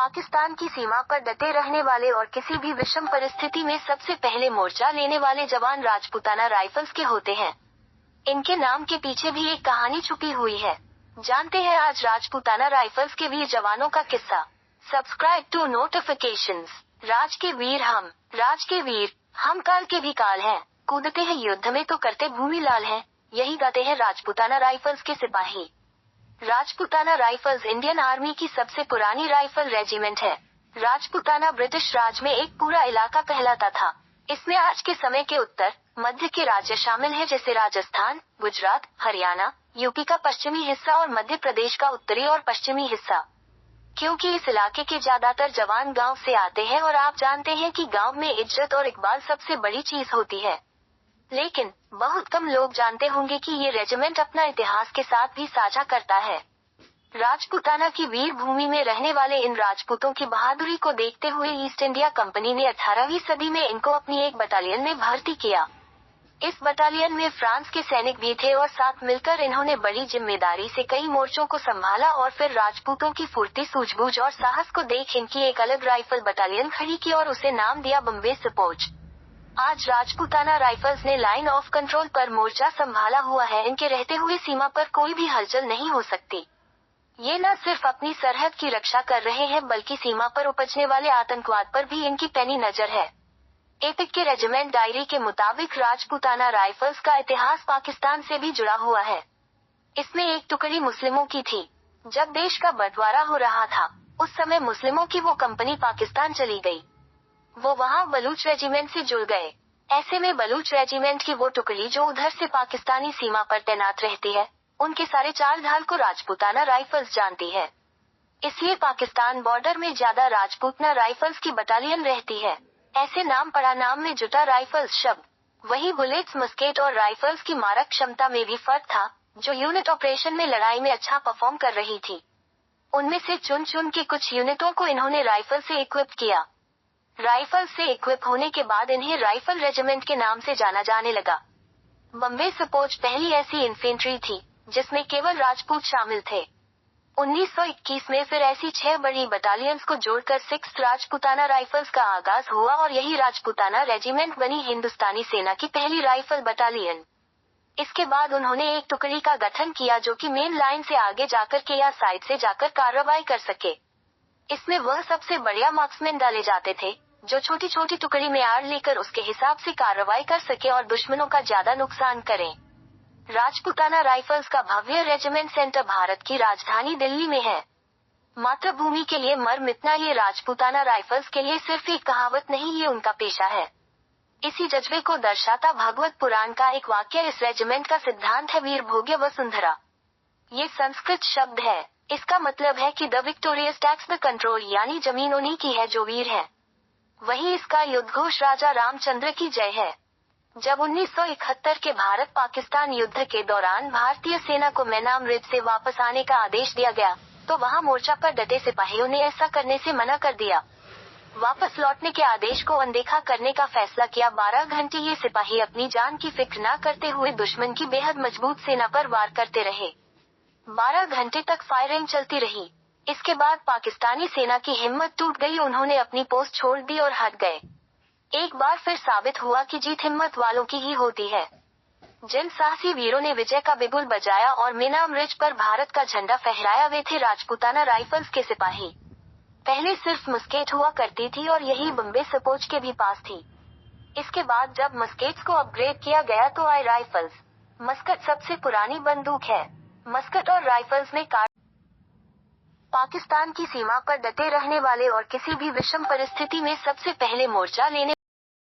पाकिस्तान की सीमा पर डटे रहने वाले और किसी भी विषम परिस्थिति में सबसे पहले मोर्चा लेने वाले जवान राजपूताना राइफल्स के होते हैं। इनके नाम के पीछे भी एक कहानी छुपी हुई है। जानते हैं आज राजपूताना राइफल्स के वीर जवानों का किस्सा। Subscribe to notifications. राज के वीर हम काल के भी काल हैं, कूदते हैं युद्ध में तो करते भूमि लाल हैं, यही गाते हैं राजपूताना राइफल्स के सिपाही। राजपूताना राइफल्स इंडियन आर्मी की सबसे पुरानी राइफल रेजिमेंट है। राजपूताना ब्रिटिश राज में एक पूरा इलाका कहलाता था। इसमें आज के समय के उत्तर मध्य के राज्य शामिल हैं, जैसे राजस्थान, गुजरात, हरियाणा, यूपी का पश्चिमी हिस्सा और मध्य प्रदेश का उत्तरी और पश्चिमी हिस्सा। क्योंकि इस इलाके के ज्यादातर जवान गांव से आते हैं और आप जानते हैं कि गांव में इज्जत और इकबाल सबसे बड़ी चीज होती है। लेकिन बहुत कम लोग जानते होंगे कि ये रेजिमेंट अपना इतिहास के साथ भी साझा करता है। राजपूताना की वीर भूमि में रहने वाले इन राजपूतों की बहादुरी को देखते हुए ईस्ट इंडिया कंपनी ने 18वीं सदी में इनको अपनी एक बटालियन में भर्ती किया। इस बटालियन में फ्रांस के सैनिक भी थे और साथ मिलकर इन्होंने बड़ी जिम्मेदारी से कई मोर्चों को संभाला और फिर राजपूतों की फुर्ती, सूझबूझ और साहस को देख इनकी एक अलग राइफल बटालियन खड़ी की और उसे नाम दिया बम्बे सपोर्ट। आज राजपूताना राइफल्स ने लाइन ऑफ कंट्रोल पर मोर्चा संभाला हुआ है। इनके रहते हुए सीमा पर कोई भी हलचल नहीं हो सकती। ये न सिर्फ अपनी सरहद की रक्षा कर रहे हैं बल्कि सीमा पर उपजने वाले आतंकवाद पर भी इनकी पैनी नजर है। एपिक के रेजिमेंट डायरी के मुताबिक राजपूताना राइफल्स का इतिहास पाकिस्तान से भी जुड़ा हुआ है। इसमें एक टुकड़ी मुस्लिमों की थी। जब देश का बंटवारा हो रहा था, उस समय मुस्लिमों की वो कंपनी पाकिस्तान चली गई। वो वहाँ बलूच रेजिमेंट से जुड़ गए। ऐसे में बलूच रेजिमेंट की वो टुकड़ी जो उधर से पाकिस्तानी सीमा पर तैनात रहती है, उनके सारे चाल ढाल को राजपूताना राइफल्स जानती है। इसलिए पाकिस्तान बॉर्डर में ज्यादा राजपूताना राइफल्स की बटालियन रहती है। ऐसे नाम पड़ा नाम में जुटा राइफल्स शब्द। वही बुलेट्स, मस्केट और राइफल्स की मारक क्षमता में भी फर्क था। जो यूनिट ऑपरेशन में लड़ाई में अच्छा परफॉर्म कर रही थी, उनमें से चुन चुन के कुछ यूनिटों को इन्होंने राइफल से इक्विप किया। राइफल से इक्विप होने के बाद इन्हें राइफल रेजिमेंट के नाम से जाना जाने लगा। बम्बे सपोर्ट पहली ऐसी इन्फेंट्री थी जिसमें केवल राजपूत शामिल थे। 1921 में फिर ऐसी 6 बड़ी बटालियंस को जोड़कर 6th राजपूताना राइफल्स का आगाज हुआ और यही राजपूताना रेजिमेंट बनी हिंदुस्तानी सेना की पहली राइफल बटालियन। इसके बाद उन्होंने एक टुकड़ी का गठन किया जो कि मेन लाइन से आगे जाकर के या साइड से जाकर कार्रवाई कर सके। इसमें वह सबसे बढ़िया मार्क्समैन डाले जाते थे जो छोटी छोटी टुकड़ी में आड़ लेकर उसके हिसाब से कार्रवाई कर सके और दुश्मनों का ज्यादा नुकसान करें। राजपूताना राइफल्स का भव्य रेजिमेंट सेंटर भारत की राजधानी दिल्ली में है। मातृभूमि के लिए मर मिटना ये राजपूताना राइफल्स के लिए सिर्फ एक कहावत नहीं, ये उनका पेशा है। इसी जज्बे को दर्शाता भागवत पुराण का एक वाक्य इस रेजिमेंट का सिद्धांत है, वीर भोग्य वसुंधरा। ये संस्कृत शब्द है। इसका मतलब है कि the victorious tax the control, यानी जमीन उन्हीं की है जो वीर है। वही इसका युद्धघोष राजा रामचंद्र की जय है। जब 1971 के भारत पाकिस्तान युद्ध के दौरान भारतीय सेना को मैनाम रिज से वापस आने का आदेश दिया गया, तो वहां मोर्चा पर डटे सिपाहियों ने ऐसा करने से मना कर दिया। वापस लौटने के आदेश को अनदेखा करने का फैसला किया। 12 घंटे ये सिपाही अपनी जान की फिक्र न करते हुए दुश्मन की बेहद मजबूत सेना पर वार करते रहे। 12 घंटे तक फायरिंग चलती रही। इसके बाद पाकिस्तानी सेना की हिम्मत टूट गई, उन्होंने अपनी पोस्ट छोड़ दी और हट गए। एक बार फिर साबित हुआ कि जीत हिम्मत वालों की ही होती है। जिन साहसी वीरों ने विजय का बिगुल बजाया और मेनाम रिज पर भारत का झंडा फहराया, वे थे राजपूताना राइफल्स के सिपाही। पहले सिर्फ मस्केट हुआ करती थी और यही बम्बे सपोर्ट के भी पास थी। इसके बाद जब मस्केट्स को अपग्रेड किया गया तो आई राइफल्स। मस्कट सबसे पुरानी बंदूक है। मस्कट और राइफल्स में पाकिस्तान की सीमा पर डटे रहने वाले और किसी भी विषम परिस्थिति में सबसे पहले मोर्चा लेने